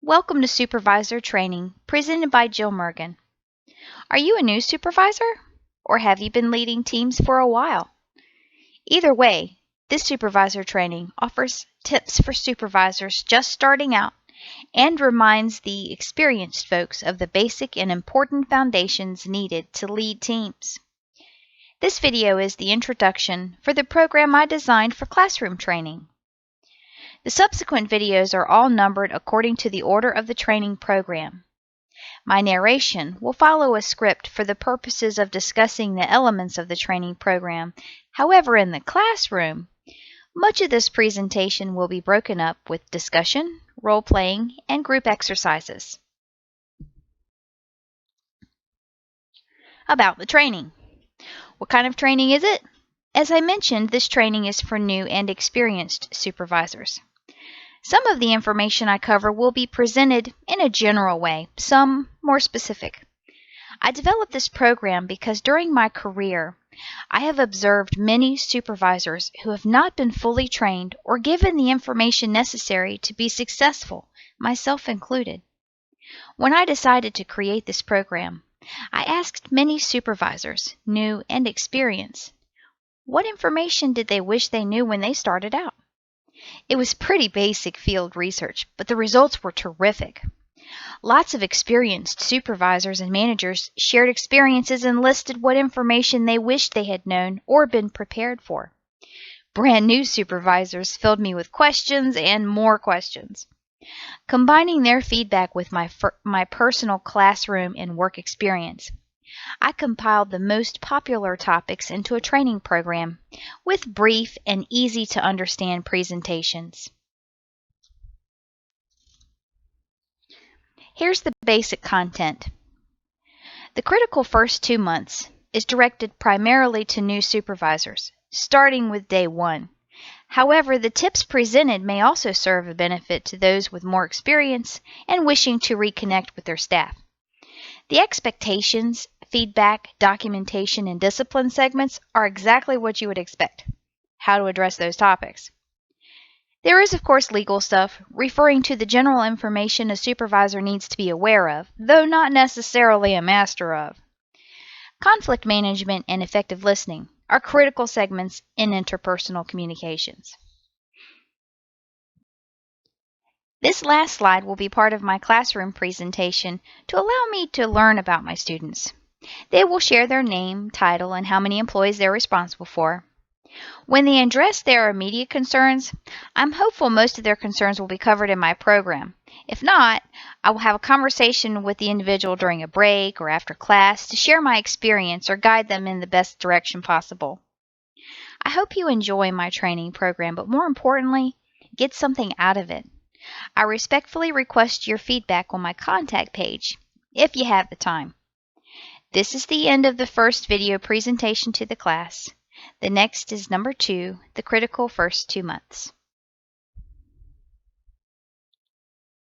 Welcome to Supervisor Training, presented by Jill Mergen. Are you a new supervisor, or have you been leading teams for a while? Either way, this supervisor training offers tips for supervisors just starting out and reminds the experienced folks of the basic and important foundations needed to lead teams. This video is the introduction for the program I designed for classroom training. The subsequent videos are all numbered according to the order of the training program. My narration will follow a script for the purposes of discussing the elements of the training program. However, in the classroom, much of this presentation will be broken up with discussion, role-playing, and group exercises. About the training. What kind of training is it? As I mentioned, this training is for new and experienced supervisors. Some of the information I cover will be presented in a general way, some more specific. I developed this program because during my career, I have observed many supervisors who have not been fully trained or given the information necessary to be successful, myself included. When I decided to create this program, I asked many supervisors, new and experienced, what information did they wish they knew when they started out? It was pretty basic field research, but the results were terrific. Lots of experienced supervisors and managers shared experiences and listed what information they wished they had known or been prepared for. Brand new supervisors filled me with questions and more questions. Combining their feedback with my personal classroom and work experience, I compiled the most popular topics into a training program with brief and easy to understand presentations. Here's the basic content. The critical first 2 months is directed primarily to new supervisors, starting with day 1. However, the tips presented may also serve a benefit to those with more experience and wishing to reconnect with their staff. The expectations, feedback, documentation, and discipline segments are exactly what you would expect. How to address those topics. There is, of course, legal stuff, referring to the general information a supervisor needs to be aware of, though not necessarily a master of. Conflict management and effective listening are critical segments in interpersonal communications. This last slide will be part of my classroom presentation to allow me to learn about my students. They will share their name, title, and how many employees they're responsible for. When they address their immediate concerns, I'm hopeful most of their concerns will be covered in my program. If not, I will have a conversation with the individual during a break or after class to share my experience or guide them in the best direction possible. I hope you enjoy my training program, but more importantly, get something out of it. I respectfully request your feedback on my contact page, if you have the time. This is the end of the first video presentation to the class. The next is number 2, the critical first 2 months.